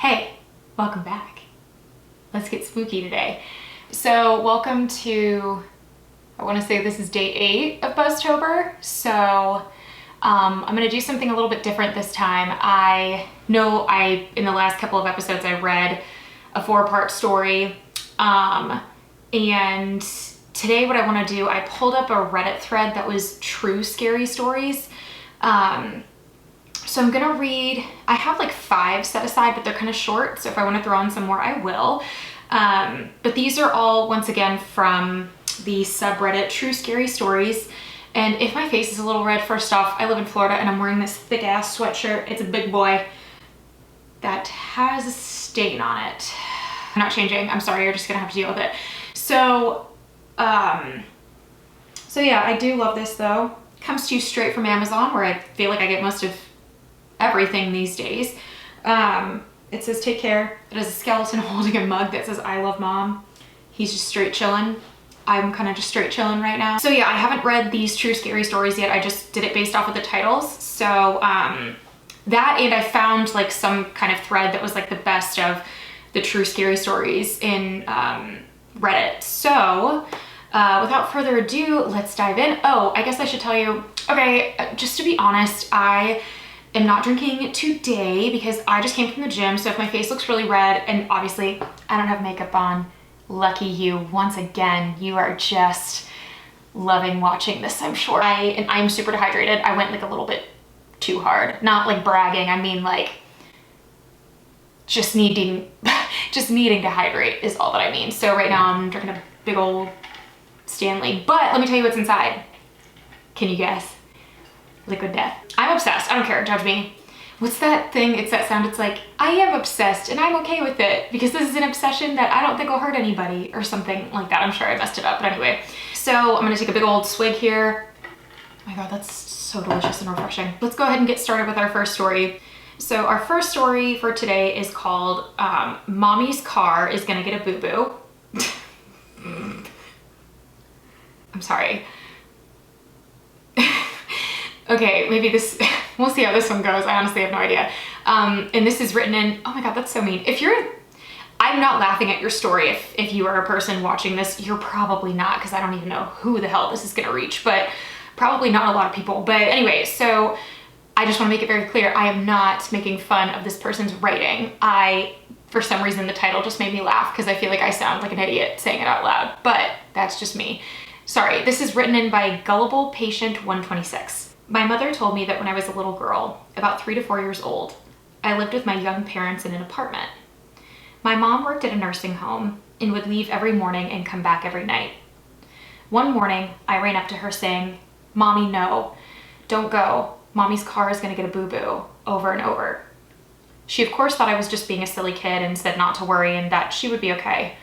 Hey, welcome back. Let's get spooky today. So welcome to, I want to say this is day 8 of Buzztober. So I'm going to do something a little bit different this time. I know in the last couple of episodes, I read a 4-part story. And today what I want to do, I pulled up a Reddit thread that was true scary stories. So I'm gonna read, I have like 5 set aside, but they're kind of short. So if I want to throw in some more, I will. But these are all, once again, from the subreddit True Scary Stories. And if my face is a little red, first off, I live in Florida and I'm wearing this thick ass sweatshirt. It's a big boy that has a stain on it. I'm not changing. I'm sorry. You're just gonna have to deal with it. So yeah, I do love this though. Comes to you straight from Amazon, where I feel like I get most of everything these days. It says take care. It has a skeleton holding a mug that says I love mom. He's just straight chilling. I'm kind of just straight chilling right now. So yeah, I haven't read these True Scary Stories yet. I just did it based off of the titles. So that, and I found like some kind of thread that was like the best of the True Scary Stories in Reddit. So without further ado, let's dive in. Oh, I guess I should tell you, okay, just to be honest, I am not drinking today because I just came from the gym. So if my face looks really red, and obviously I don't have makeup on, lucky you. Once again, you are just loving watching this, I'm sure. I'm super dehydrated. I went like a little bit too hard. Not like bragging, I mean like just needing to hydrate is all that I mean. So right now I'm drinking a big old Stanley, but let me tell you what's inside. Can you guess? Liquid death. I'm obsessed. I don't care. Judge me. What's that thing? It's that sound. It's like, I am obsessed and I'm okay with it because this is an obsession that I don't think will hurt anybody or something like that. I'm sure I messed it up, but anyway. So I'm gonna take a big old swig here. Oh my God, that's so delicious and refreshing. Let's go ahead and get started with our first story. So our first story for today is called Mommy's Car is Gonna Get a Boo-Boo. I'm sorry. Okay, maybe this, we'll see how this one goes. I honestly have no idea. And this is written in, oh my God, that's so mean. I'm not laughing at your story. If you are a person watching this, you're probably not, because I don't even know who the hell this is gonna reach, but probably not a lot of people. But anyway, so I just wanna make it very clear, I am not making fun of this person's writing. For some reason, the title just made me laugh because I feel like I sound like an idiot saying it out loud, but that's just me. Sorry, this is written in by Gullible Patient 126. My mother told me that when I was a little girl, about 3 to 4 years old, I lived with my young parents in an apartment. My mom worked at a nursing home and would leave every morning and come back every night. One morning, I ran up to her saying, "Mommy, no, don't go. Mommy's car is gonna get a boo-boo," over and over. She of course thought I was just being a silly kid and said not to worry and that she would be okay.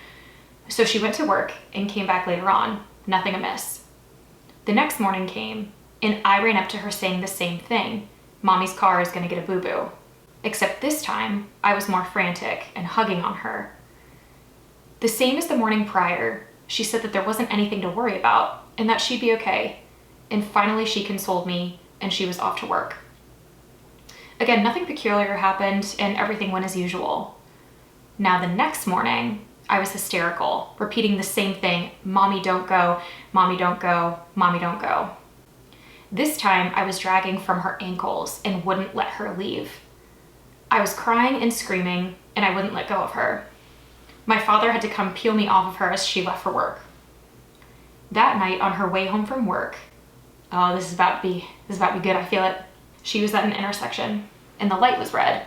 So she went to work and came back later on, nothing amiss. The next morning came, and I ran up to her saying the same thing. Mommy's car is gonna get a boo-boo. Except this time, I was more frantic and hugging on her. The same as the morning prior, she said that there wasn't anything to worry about and that she'd be okay. And finally she consoled me and she was off to work. Again, nothing peculiar happened and everything went as usual. Now the next morning, I was hysterical, repeating the same thing, "Mommy, don't go, mommy, don't go, mommy, don't go." This time I was dragging from her ankles and wouldn't let her leave. I was crying and screaming and I wouldn't let go of her. My father had to come peel me off of her as she left for work. That night on her way home from work, oh, this is about to be good, I feel it. She was at an intersection and the light was red.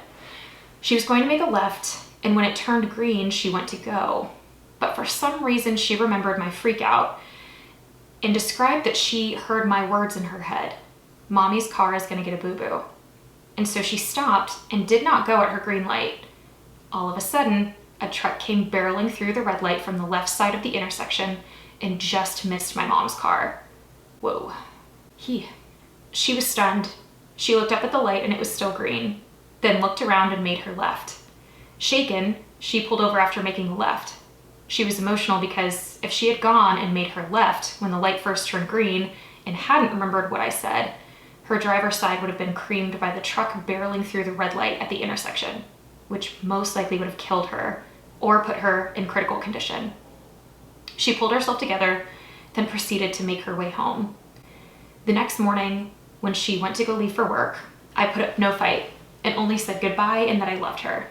She was going to make a left, and when it turned green, she went to go. But for some reason, she remembered my freak out and described that she heard my words in her head. "Mommy's car is gonna get a boo-boo." And so she stopped and did not go at her green light. All of a sudden, a truck came barreling through the red light from the left side of the intersection and just missed my mom's car. Whoa. She was stunned. She looked up at the light and it was still green, then looked around and made her left. Shaken, she pulled over after making a left. She was emotional because if she had gone and made her left when the light first turned green and hadn't remembered what I said, her driver's side would have been creamed by the truck barreling through the red light at the intersection, which most likely would have killed her or put her in critical condition. She pulled herself together, then proceeded to make her way home. The next morning, when she went to go leave for work, I put up no fight and only said goodbye and that I loved her.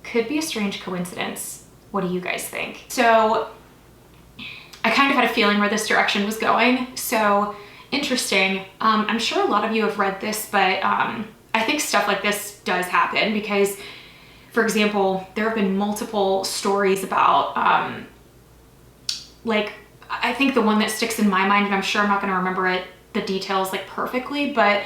Could be a strange coincidence. What do you guys think? So I kind of had a feeling where this direction was going. So interesting. I'm sure a lot of you have read this, but I think stuff like this does happen because, for example, there have been multiple stories about, like, I think the one that sticks in my mind, and I'm sure I'm not going to remember the details like perfectly, but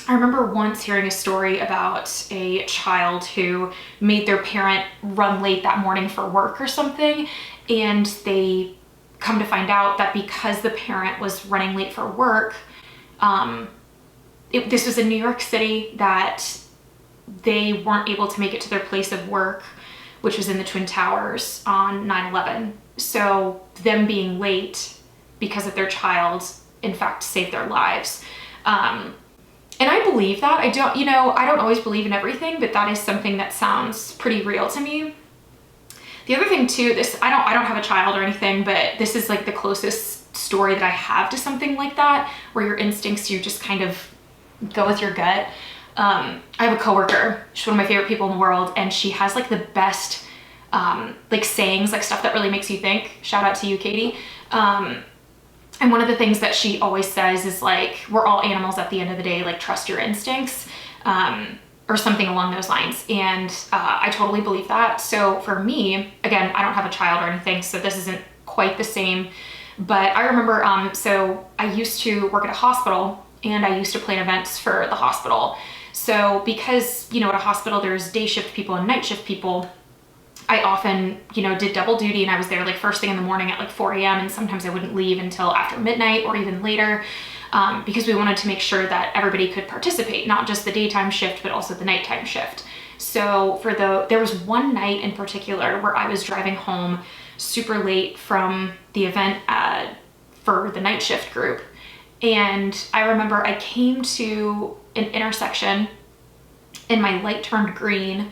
I remember once hearing a story about a child who made their parent run late that morning for work or something, and they come to find out that because the parent was running late for work, this was in New York City, that they weren't able to make it to their place of work, which was in the Twin Towers on 9/11. So them being late because of their child, in fact, saved their lives. And I believe that. I don't always believe in everything, but that is something that sounds pretty real to me. The other thing too, I don't have a child or anything, but this is like the closest story that I have to something like that, where your instincts, you just kind of go with your gut. I have a coworker, she's one of my favorite people in the world, and she has like the best like sayings, like stuff that really makes you think. Shout out to you, Katie. And one of the things that she always says is like, we're all animals at the end of the day, like trust your instincts, or something along those lines. And I totally believe that. So for me, again, I don't have a child or anything, so this isn't quite the same, but I remember, so I used to work at a hospital and I used to plan events for the hospital. So because, at a hospital, there's day shift people and night shift people, I often, did double duty, and I was there like first thing in the morning at like 4 a.m. and sometimes I wouldn't leave until after midnight or even later, because we wanted to make sure that everybody could participate, not just the daytime shift, but also the nighttime shift. So there was one night in particular where I was driving home super late from the event for the night shift group. And I remember I came to an intersection and my light turned green,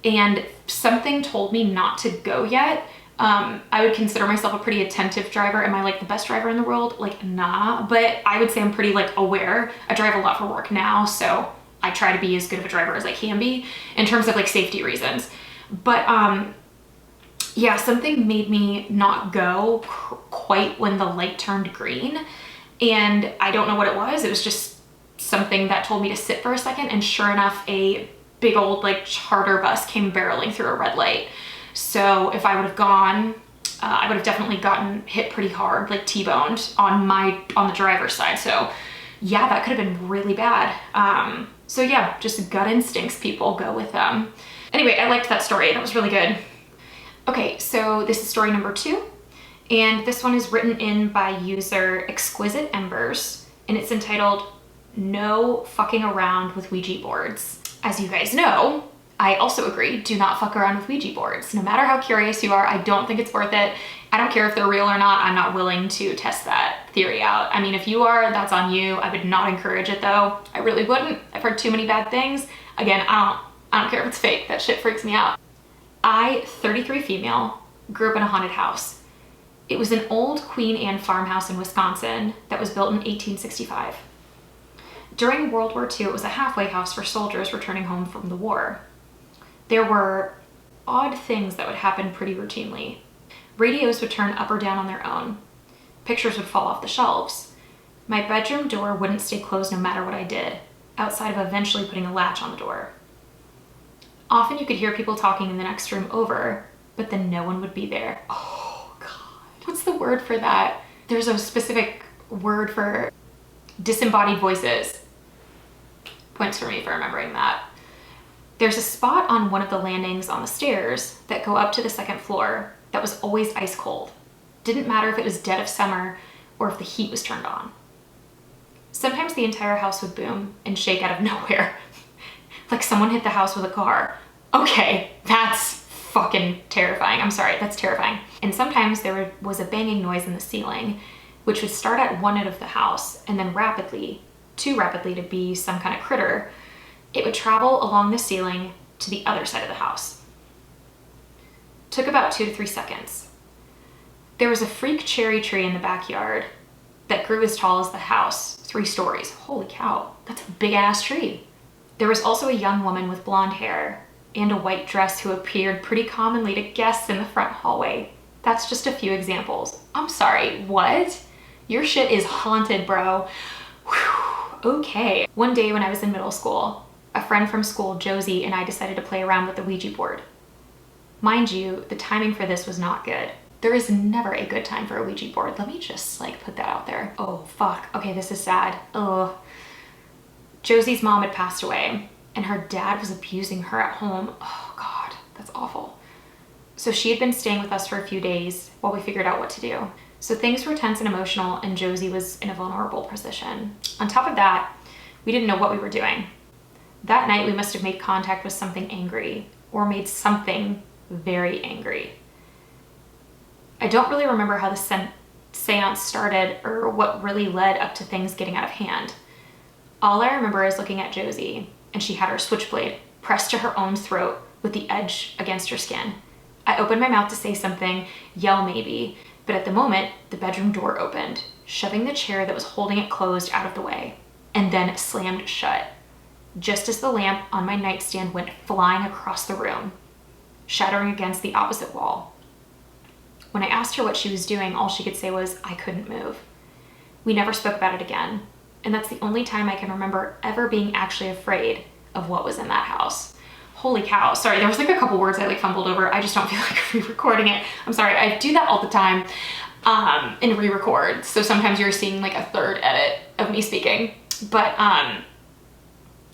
and something told me not to go yet. I would consider myself a pretty attentive driver. Am I like the best driver in the world? Like, nah, but I would say I'm pretty like aware. I drive a lot for work now, so I try to be as good of a driver as I can be in terms of like safety reasons. But yeah, something made me not go quite when the light turned green, and I don't know what it was. It was just something that told me to sit for a second, and sure enough, a big old like charter bus came barreling through a red light. So if I would have gone, I would have definitely gotten hit pretty hard, like T-boned on the driver's side. So yeah, that could have been really bad. So yeah, just gut instincts, people, go with them. Anyway, I liked that story. That was really good. Okay, so this is story number 2. And this one is written in by user Exquisite Embers, and it's entitled No Fucking Around with Ouija Boards. As you guys know, I also agree, do not fuck around with Ouija boards. No matter how curious you are, I don't think it's worth it. I don't care if they're real or not. I'm not willing to test that theory out. I mean, if you are, that's on you. I would not encourage it though. I really wouldn't. I've heard too many bad things. Again, I don't care if it's fake. That shit freaks me out. I, 33 female, grew up in a haunted house. It was an old Queen Anne farmhouse in Wisconsin that was built in 1865. During World War II, it was a halfway house for soldiers returning home from the war. There were odd things that would happen pretty routinely. Radios would turn up or down on their own. Pictures would fall off the shelves. My bedroom door wouldn't stay closed no matter what I did, outside of eventually putting a latch on the door. Often you could hear people talking in the next room over, but then no one would be there. Oh God. What's the word for that? There's a specific word for disembodied voices. Points for me for remembering that. There's a spot on one of the landings on the stairs that go up to the second floor that was always ice cold. Didn't matter if it was dead of summer or if the heat was turned on. Sometimes the entire house would boom and shake out of nowhere. Like someone hit the house with a car. Okay, that's fucking terrifying. I'm sorry, that's terrifying. And sometimes there was a banging noise in the ceiling, which would start at one end of the house and then rapidly, too rapidly to be some kind of critter, it would travel along the ceiling to the other side of the house. Took about 2 to 3 seconds. There was a freak cherry tree in the backyard that grew as tall as the house, 3 stories. Holy cow, that's a big ass tree. There was also a young woman with blonde hair and a white dress who appeared pretty commonly to guests in the front hallway. That's just a few examples. I'm sorry, what? Your shit is haunted, bro. Whew, okay. One day when I was in middle school, a friend from school, Josie, and I decided to play around with the Ouija board. Mind you, the timing for this was not good. There is never a good time for a Ouija board. Let me just like put that out there. Oh, fuck. Okay, this is sad. Ugh. Josie's mom had passed away and her dad was abusing her at home. Oh God, that's awful. So she had been staying with us for a few days while we figured out what to do. So things were tense and emotional and Josie was in a vulnerable position. On top of that, we didn't know what we were doing. That night we must have made contact with something angry or made something very angry. I don't really remember how the seance started or what really led up to things getting out of hand. All I remember is looking at Josie and she had her switchblade pressed to her own throat with the edge against her skin. I opened my mouth to say something, yell maybe, but at the moment, the bedroom door opened, shoving the chair that was holding it closed out of the way, and then slammed shut, just as the lamp on my nightstand went flying across the room, shattering against the opposite wall. When I asked her what she was doing, all she could say was, I couldn't move. We never spoke about it again, and that's the only time I can remember ever being actually afraid of what was in that house. Holy cow. Sorry, there was like a couple words I like fumbled over. I just don't feel like re-recording it. I'm sorry, I do that all the time and re-record. So sometimes you're seeing like a third edit of me speaking. But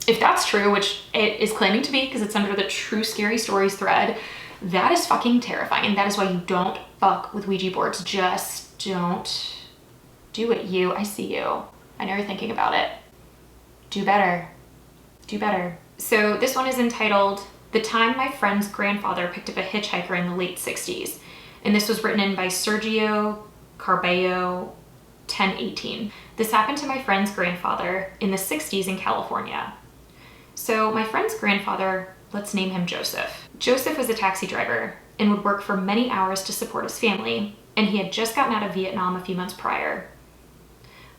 if that's true, which it is claiming to be because it's under the true scary stories thread, that is fucking terrifying. And that is why you don't fuck with Ouija boards. Just don't do it, you. I see you. I know you're thinking about it. Do better. Do better. So this one is entitled, The Time My Friend's Grandfather Picked Up a Hitchhiker in the Late 60s. And this was written in by Sergio Carballo, 1018. This happened to my friend's grandfather in the 60s in California. So my friend's grandfather, let's name him Joseph. Joseph was a taxi driver and would work for many hours to support his family, and he had just gotten out of Vietnam a few months prior.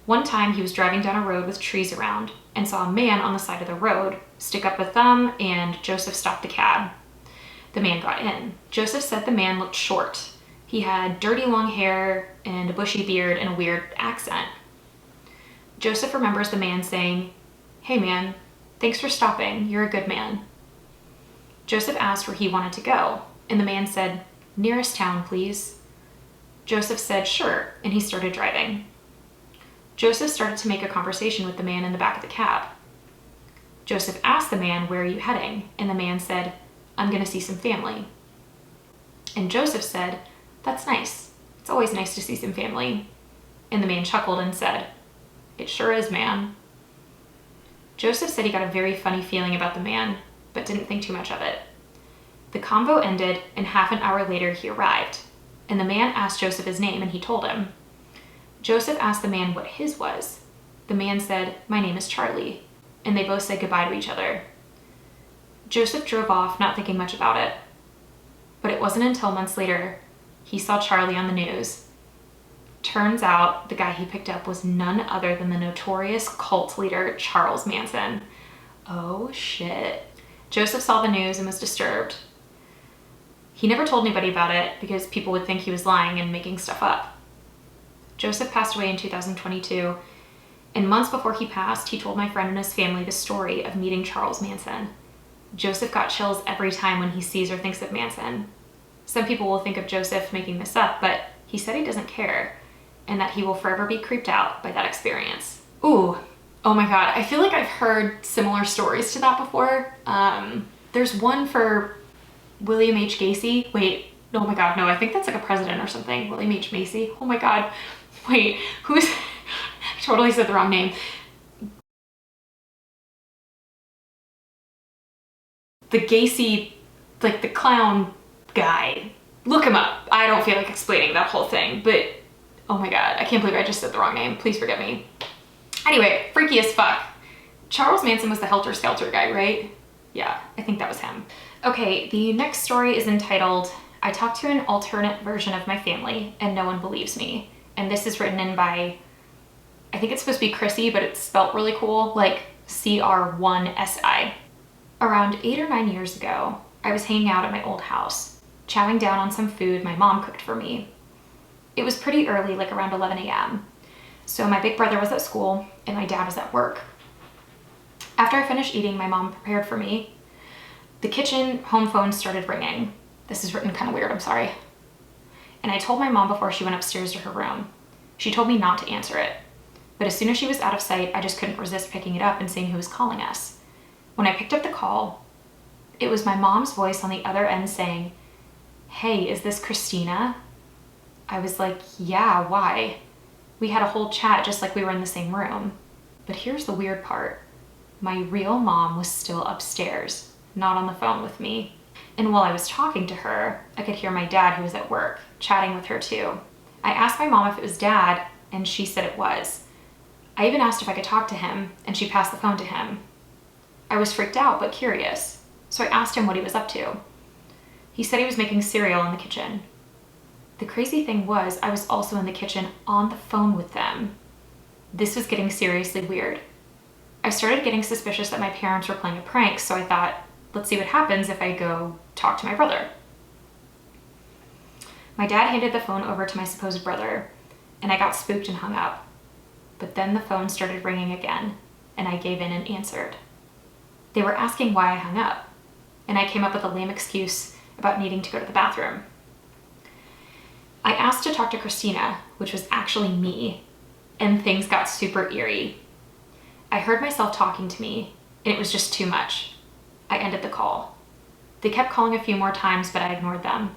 One time he was driving down a road with trees around and saw a man on the side of the road stick up a thumb, and Joseph stopped the cab. The man got in. Joseph said the man looked short. He had dirty long hair and a bushy beard and a weird accent. Joseph remembers the man saying, "Hey man, thanks for stopping. You're a good man." Joseph asked where he wanted to go, and the man said, "Nearest town, please." Joseph said, "Sure," and he started driving. Joseph started to make a conversation with the man in the back of the cab. Joseph asked the man, "Where are you heading?" And the man said, "I'm going to see some family." And Joseph said, "That's nice. It's always nice to see some family." And the man chuckled and said, "It sure is, man." Joseph said he got a very funny feeling about the man, but didn't think too much of it. The convo ended, and half an hour later he arrived, and the man asked Joseph his name, and he told him. Joseph asked the man what his was. The man said, "My name is Charlie," and they both said goodbye to each other. Joseph drove off, not thinking much about it. But it wasn't until months later he saw Charlie on the news. Turns out the guy he picked up was none other than the notorious cult leader Charles Manson. Oh shit. Joseph saw the news and was disturbed. He never told anybody about it because people would think he was lying and making stuff up. Joseph passed away in 2022, and months before he passed, he told my friend and his family the story of meeting Charles Manson. Joseph got chills every time when he sees or thinks of Manson. Some people will think of Joseph making this up, but he said he doesn't care, and that he will forever be creeped out by that experience. Ooh, oh my God, I feel like I've heard similar stories to that before. There's one for William H. Gacy. Wait, oh my God, no, I think that's like a president or something. William H. Macy. Oh my God. Wait, who's, I totally said the wrong name. The Gacy, like the clown guy. Look him up. I don't feel like explaining that whole thing, but oh my God, I can't believe I just said the wrong name. Please forgive me. Anyway, freaky as fuck. Charles Manson was the Helter Skelter guy, right? Yeah, I think that was him. Okay, the next story is entitled, I talked to an alternate version of my family and no one believes me. And this is written in by, I think it's supposed to be Chrissy, but it's spelt really cool, like CR1SI. Around 8 or 9 years ago, I was hanging out at my old house, chowing down on some food my mom cooked for me. It was pretty early, like around 11 a.m. So my big brother was at school and my dad was at work. After I finished eating, my mom prepared for me. The kitchen home phone started ringing. This is written kind of weird, I'm sorry. And I told my mom before she went upstairs to her room. She told me not to answer it. But as soon as she was out of sight, I just couldn't resist picking it up and seeing who was calling us. When I picked up the call, it was my mom's voice on the other end saying, "Hey, is this Christina?" I was like, "Yeah, why?" We had a whole chat just like we were in the same room. But here's the weird part. My real mom was still upstairs, not on the phone with me. And while I was talking to her, I could hear my dad, who was at work, chatting with her too. I asked my mom if it was Dad, and she said it was. I even asked if I could talk to him, and she passed the phone to him. I was freaked out, but curious, so I asked him what he was up to. He said he was making cereal in the kitchen. The crazy thing was, I was also in the kitchen on the phone with them. This was getting seriously weird. I started getting suspicious that my parents were playing a prank, so I thought, let's see what happens if I go talk to my brother. My dad handed the phone over to my supposed brother, and I got spooked and hung up. But then the phone started ringing again, and I gave in and answered. They were asking why I hung up, and I came up with a lame excuse about needing to go to the bathroom. I asked to talk to Christina, which was actually me, and things got super eerie. I heard myself talking to me, and it was just too much. I ended the call. They kept calling a few more times, but I ignored them.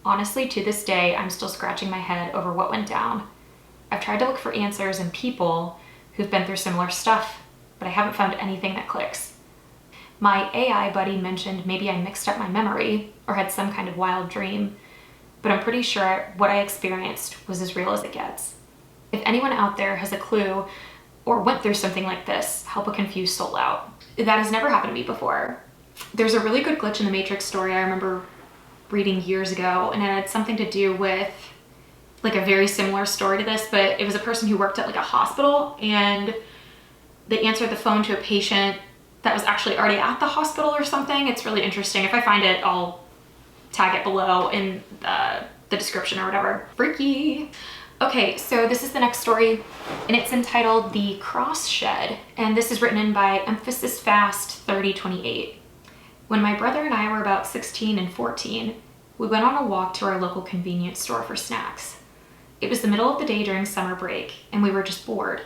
Honestly, to this day, I'm still scratching my head over what went down. I've tried to look for answers in people who've been through similar stuff, but I haven't found anything that clicks. My AI buddy mentioned maybe I mixed up my memory or had some kind of wild dream, but I'm pretty sure what I experienced was as real as it gets. If anyone out there has a clue or went through something like this, help a confused soul out. That has never happened to me before. There's a really good glitch in the Matrix story I remember reading years ago, and it had something to do with like a very similar story to this, but it was a person who worked at like a hospital, and they answered the phone to a patient that was actually already at the hospital or something. It's really interesting. If I find it, I'll tag it below in the description or whatever. Freaky. Okay, so this is the next story, and it's entitled The Cross Shed, and this is written in by Emphasis Fast 3028. When my brother and I were about 16 and 14, we went on a walk to our local convenience store for snacks. It was the middle of the day during summer break, and we were just bored.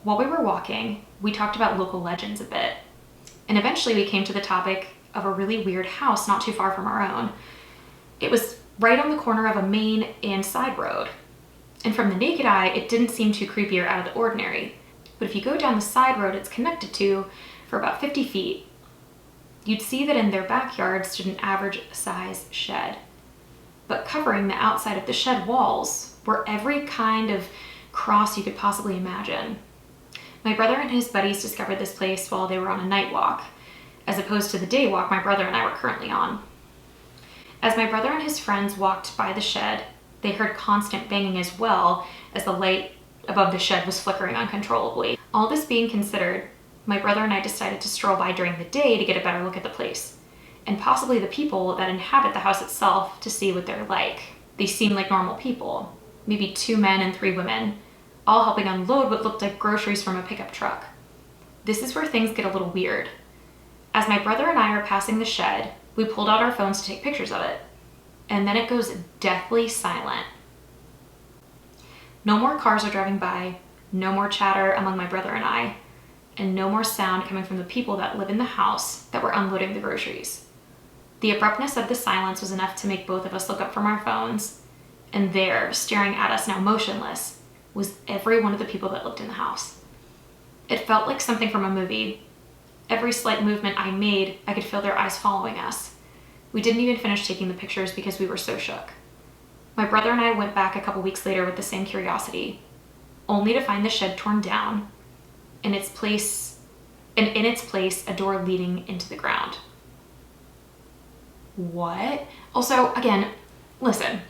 While we were walking, we talked about local legends a bit, and eventually we came to the topic of a really weird house not too far from our own. It was right on the corner of a main and side road, and from the naked eye, it didn't seem too creepy or out of the ordinary. But if you go down the side road it's connected to for about 50 feet, you'd see that in their backyard stood an average size shed. But covering the outside of the shed walls were every kind of cross you could possibly imagine. My brother and his buddies discovered this place while they were on a night walk, as opposed to the day walk my brother and I were currently on. As my brother and his friends walked by the shed, they heard constant banging as well as the light above the shed was flickering uncontrollably. All this being considered, my brother and I decided to stroll by during the day to get a better look at the place, and possibly the people that inhabit the house itself to see what they're like. They seemed like normal people, maybe 2 men and 3 women, all helping unload what looked like groceries from a pickup truck. This is where things get a little weird. As my brother and I are passing the shed, we pulled out our phones to take pictures of it, and then it goes deathly silent. No more cars are driving by, no more chatter among my brother and I, and no more sound coming from the people that live in the house that were unloading the groceries. The abruptness of the silence was enough to make both of us look up from our phones, and there, staring at us now motionless, was every one of the people that lived in the house. It felt like something from a movie. Every slight movement I made, I could feel their eyes following us. We didn't even finish taking the pictures because we were so shook. My brother and I went back a couple weeks later with the same curiosity, only to find the shed torn down. In its place and in its place, a door leading into the ground. What? Also, again, listen,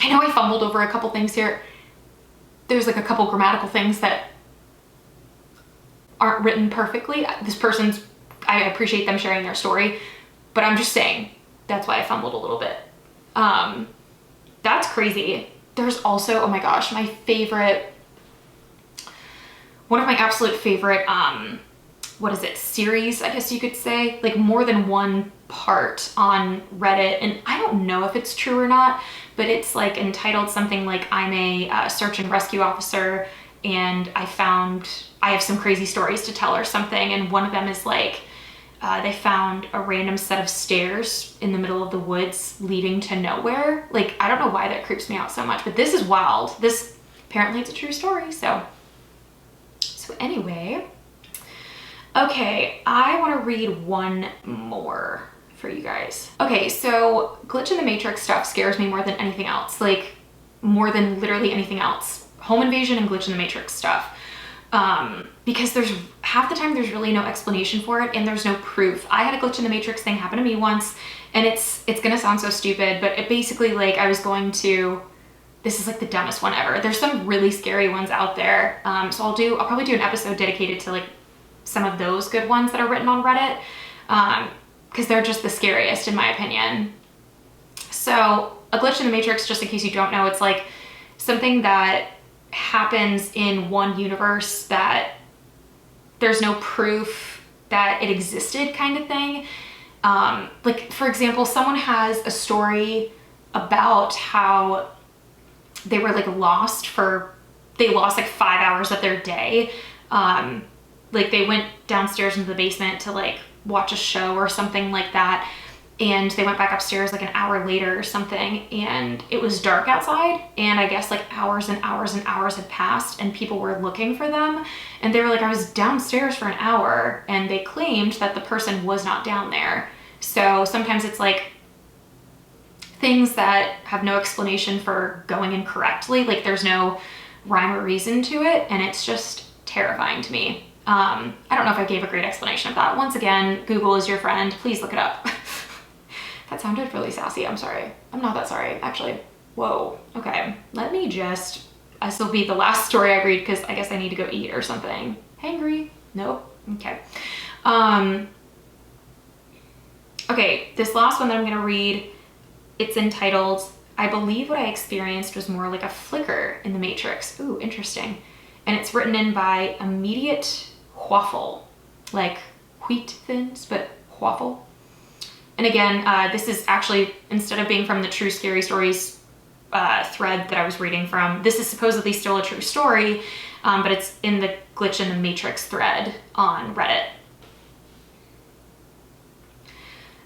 I know I fumbled over a couple things here. There's like a couple grammatical things that aren't written perfectly. I appreciate them sharing their story, but I'm just saying that's why I fumbled a little bit. That's crazy. There's also, oh my gosh, one of my absolute favorite, series, I guess you could say, like more than one part on Reddit. And I don't know if it's true or not, but it's like entitled something like, I'm a search and rescue officer, and I have some crazy stories to tell or something. And one of them is like, they found a random set of stairs in the middle of the woods leading to nowhere. Like, I don't know why that creeps me out so much, but this is wild. This, apparently it's a true story. So anyway, okay, I want to read one more for you guys. Okay, so Glitch in the Matrix stuff scares me more than anything else. Like, more than literally anything else. Home invasion and Glitch in the Matrix stuff. Because there's half the time there's really no explanation for it, and there's no proof. I had a Glitch in the Matrix thing happen to me once, and it's gonna sound so stupid, but it basically, like, this is like the dumbest one ever. There's some really scary ones out there. So I'll probably do an episode dedicated to like some of those good ones that are written on Reddit, because they're just the scariest in my opinion. So a Glitch in the Matrix, just in case you don't know, it's like something that happens in one universe that there's no proof that it existed, kind of thing. Like, for example, someone has a story about how they were like they lost like 5 hours of their day. Like, they went downstairs into the basement to like watch a show or something like that, and they went back upstairs like an hour later or something, and it was dark outside, and I guess like hours and hours and hours had passed, and people were looking for them, and they were like, I was downstairs for an hour, and they claimed that the person was not down there. So sometimes it's like things that have no explanation for going incorrectly, like there's no rhyme or reason to it, and it's just terrifying to me. I don't know if I gave a great explanation of that. Once again, Google is your friend. Please look it up. That sounded really sassy. I'm sorry. I'm not that sorry, actually. Whoa. Okay. This will be the last story I read, because I guess I need to go eat or something. Hangry? Nope. Okay. Okay, this last one that I'm going to read, it's entitled, I believe what I experienced was more like a flicker in the Matrix. Ooh, interesting. And it's written in by Immediate Waffle, like wheat thins, but waffle. And again, this is actually, instead of being from the True Scary Stories thread that I was reading from, this is supposedly still a true story, but it's in the Glitch in the Matrix thread on Reddit.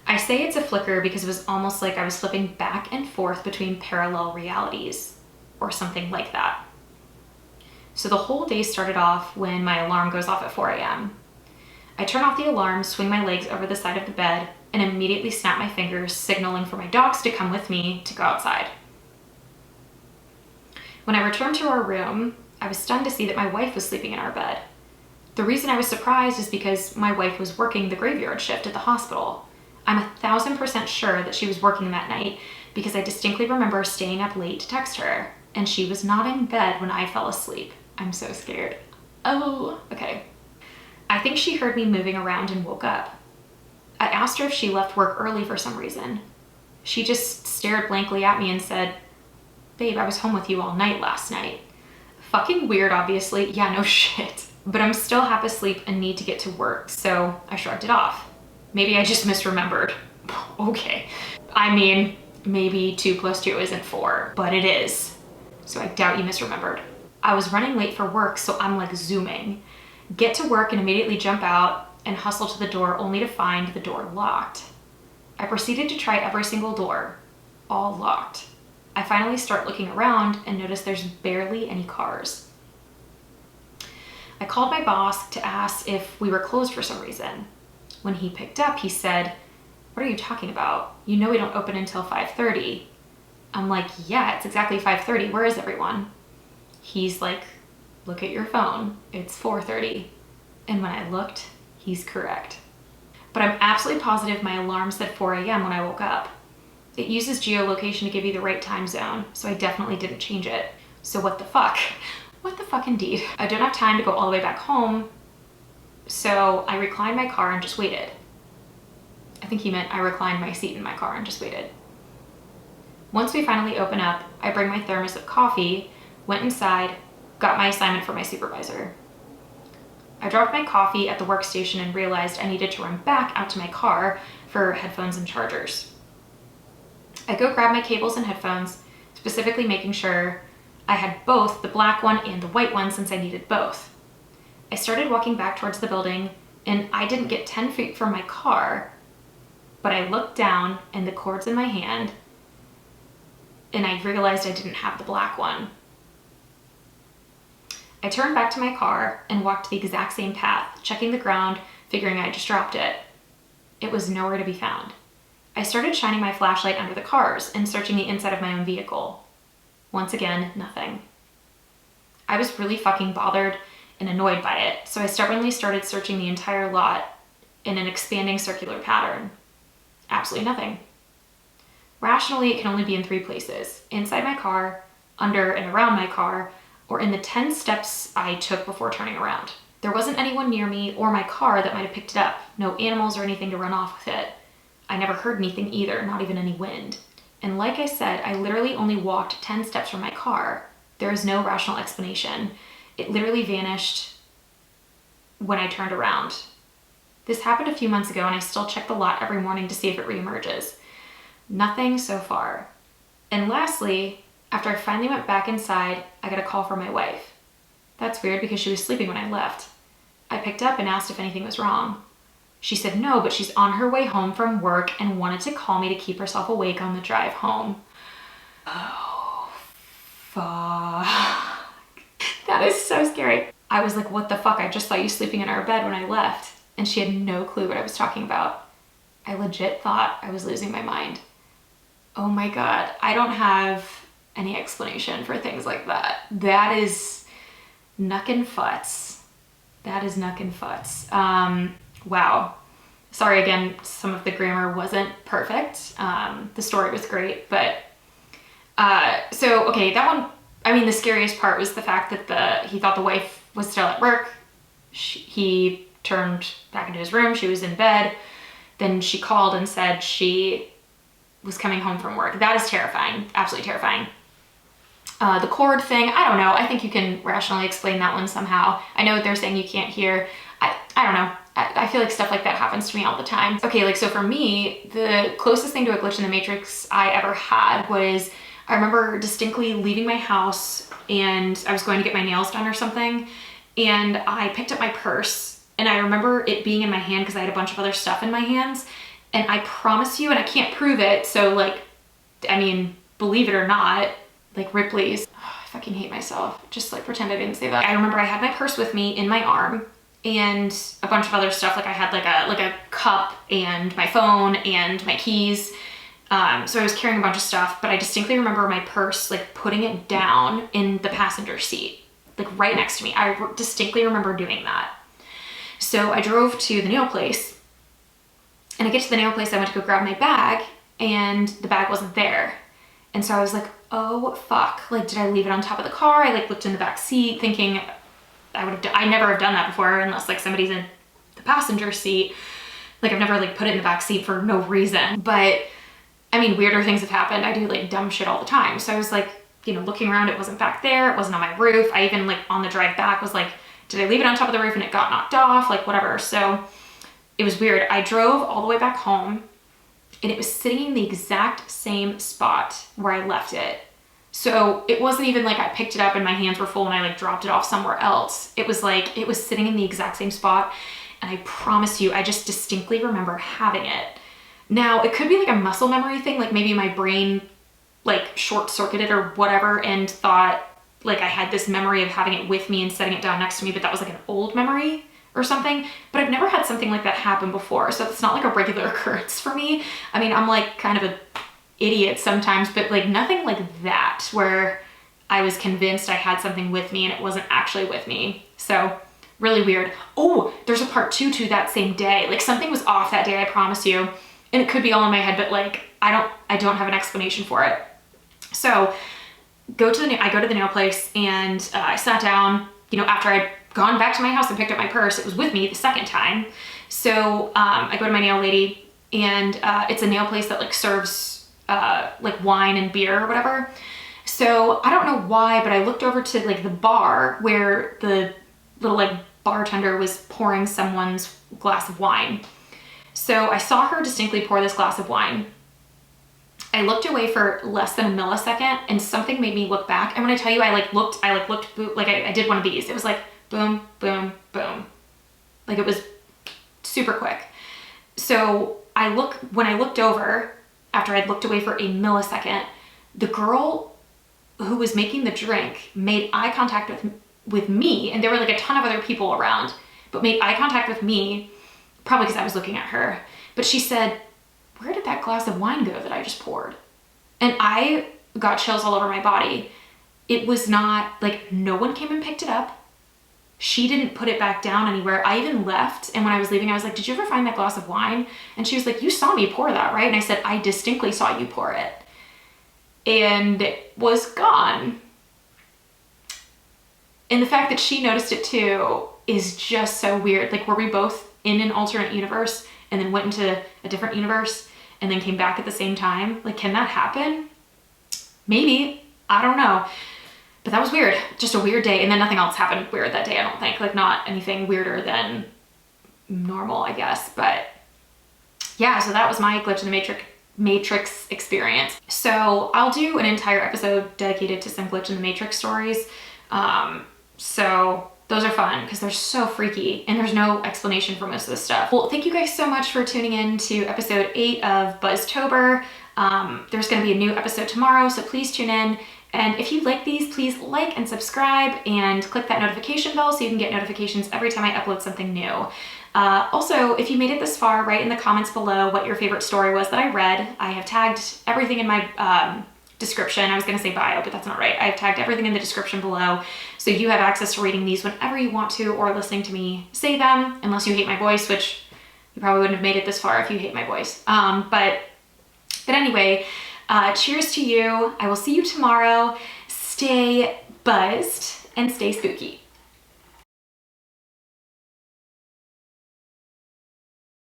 I say it's a flicker because it was almost like I was flipping back and forth between parallel realities, or something like that. So the whole day started off when my alarm goes off at 4 a.m. I turn off the alarm, swing my legs over the side of the bed, and immediately snap my fingers, signaling for my dogs to come with me to go outside. When I returned to our room, I was stunned to see that my wife was sleeping in our bed. The reason I was surprised is because my wife was working the graveyard shift at the hospital. I'm 1,000% sure that she was working that night, because I distinctly remember staying up late to text her, and she was not in bed when I fell asleep. I'm so scared. Oh, okay. I think she heard me moving around and woke up. I asked her if she left work early for some reason. She just stared blankly at me and said, "Babe, I was home with you all night last night." Fucking weird, obviously. Yeah, no shit. But I'm still half asleep and need to get to work, so I shrugged it off. Maybe I just misremembered. Okay. I mean, maybe 2 + 2 isn't 4, but it is. So I doubt you misremembered. I was running late for work, so I'm like zooming. Get to work and immediately jump out and hustle to the door, only to find the door locked. I proceeded to try every single door, all locked. I finally start looking around and notice there's barely any cars. I called my boss to ask if we were closed for some reason. When he picked up, he said, "What are you talking about? You know we don't open until 5:30. I'm like, "Yeah, it's exactly 5:30. Where is everyone?" He's like, "Look at your phone. It's 4:30. And when I looked, He's correct. But I'm absolutely positive my alarm said 4 a.m. when I woke up. It uses geolocation to give you the right time zone, so I definitely didn't change it. So what the fuck? What the fuck indeed? I don't have time to go all the way back home, so I reclined my car and just waited. I think he meant I reclined my seat in my car and just waited. Once we finally open up, I bring my thermos of coffee, went inside, got my assignment for my supervisor. I dropped my coffee at the workstation and realized I needed to run back out to my car for headphones and chargers. I go grab my cables and headphones, specifically making sure I had both the black one and the white one since I needed both. I started walking back towards the building and I didn't get 10 feet from my car, but I looked down and the cord's in my hand and I realized I didn't have the black one. I turned back to my car and walked the exact same path, checking the ground, figuring I just dropped it. It was nowhere to be found. I started shining my flashlight under the cars and searching the inside of my own vehicle. Once again, nothing. I was really fucking bothered and annoyed by it, so I stubbornly started searching the entire lot in an expanding circular pattern. Absolutely nothing. Rationally, it can only be in 3 places: inside my car, under and around my car, or in the 10 steps I took before turning around. There wasn't anyone near me or my car that might have picked it up. No animals or anything to run off with it. I never heard anything either, not even any wind. And like I said, I literally only walked 10 steps from my car. There is no rational explanation. It literally vanished when I turned around. This happened a few months ago and I still check the lot every morning to see if it reemerges. Nothing so far. And lastly, after I finally went back inside, I got a call from my wife. That's weird because she was sleeping when I left. I picked up and asked if anything was wrong. She said no, but she's on her way home from work and wanted to call me to keep herself awake on the drive home. Oh, fuck. That is so scary. I was like, what the fuck? I just saw you sleeping in our bed when I left. And she had no clue what I was talking about. I legit thought I was losing my mind. Oh my God, I don't have any explanation for things like that. That is knuckin' futs. That is knuckin' futs. Wow. Sorry again, some of the grammar wasn't perfect. The story was great, but okay, that one, I mean, the scariest part was the fact that he thought the wife was still at work. He turned back into his room, she was in bed. Then she called and said she was coming home from work. That is terrifying, absolutely terrifying. The cord thing, I don't know. I think you can rationally explain that one somehow. I know what they're saying you can't hear. I don't know. I feel like stuff like that happens to me all the time. Okay, like so for me, the closest thing to a glitch in the Matrix I ever had was, I remember distinctly leaving my house and I was going to get my nails done or something. And I picked up my purse and I remember it being in my hand because I had a bunch of other stuff in my hands. And I promise you, and I can't prove it, so like, I mean, believe it or not, like Ripley's, I fucking hate myself. Just like pretend I didn't say that. I remember I had my purse with me in my arm and a bunch of other stuff. Like I had like a cup and my phone and my keys. So I was carrying a bunch of stuff, but I distinctly remember my purse, like putting it down in the passenger seat, like right next to me. I distinctly remember doing that. So I drove to the nail place and I get to the nail place. I went to go grab my bag and the bag wasn't there. And so I was like, oh fuck, like did I leave it on top of the car? I like looked in the back seat thinking I never have done that before unless like somebody's in the passenger seat. Like I've never like put it in the back seat for no reason. But I mean, weirder things have happened. I do like dumb shit all the time. So I was like, you know, looking around, it wasn't back there. It wasn't on my roof. I even like on the drive back was like, did I leave it on top of the roof and it got knocked off? Like whatever. So it was weird. I drove all the way back home and it was sitting in the exact same spot where I left it. So it wasn't even like I picked it up and my hands were full and I like dropped it off somewhere else. It was like, it was sitting in the exact same spot. And I promise you, I just distinctly remember having it. Now it could be like a muscle memory thing. Like maybe my brain like short circuited or whatever and thought like I had this memory of having it with me and setting it down next to me, but that was like an old memory or something. But I've never had something like that happen before. So it's not like a regular occurrence for me. I mean, I'm like kind of an idiot sometimes, but like nothing like that where I was convinced I had something with me and it wasn't actually with me. So Really weird. Oh, there's a part 2 to that same day. Like something was off that day, I promise you. And it could be all in my head, but like, I don't have an explanation for it. So I go to the nail place, and I sat down, you know, after I'd gone back to my house and picked up my purse. It was with me the second time. So I go to my nail lady, and it's a nail place that like serves like wine and beer or whatever. So I don't know why, but I looked over to like the bar where the little like bartender was pouring someone's glass of wine. So I saw her distinctly pour this glass of wine. I looked away for less than a millisecond, and something made me look back. And when I tell you, I looked, like I did one of these. It was like boom, boom, boom. Like it was super quick. So when I looked over, after I'd looked away for a millisecond, the girl who was making the drink made eye contact with me, and there were like a ton of other people around, but made eye contact with me, probably because I was looking at her. But she said, "Where did that glass of wine go that I just poured?" And I got chills all over my body. It was not like, no one came and picked it up. She didn't put it back down anywhere. I even left, and when I was leaving, I was like, "Did you ever find that glass of wine?" And she was like, "You saw me pour that, right?" And I said, "I distinctly saw you pour it." And it was gone. And the fact that she noticed it too is just so weird. Like, were we both in an alternate universe and then went into a different universe and then came back at the same time? Like, can that happen? Maybe. I don't know. But that was weird. Just a weird day. And then nothing else happened weird that day, I don't think. Like, not anything weirder than normal, I guess. But yeah, so that was my glitch in the Matrix experience. So I'll do an entire episode dedicated to some glitch in the Matrix stories. So those are fun because they're so freaky and there's no explanation for most of this stuff. Well, thank you guys so much for tuning in to episode 8 of Buzztober. There's going to be a new episode tomorrow, so please tune in. And if you like these, please like and subscribe and click that notification bell so you can get notifications every time I upload something new. Also, if you made it this far, write in the comments below what your favorite story was that I read. I have tagged everything in my description. I was going to say bio, but that's not right. I have tagged everything in the description below, so you have access to reading these whenever you want to, or listening to me say them, unless you hate my voice, which you probably wouldn't have made it this far if you hate my voice. But anyway, cheers to you. I will see you tomorrow. Stay buzzed and stay spooky.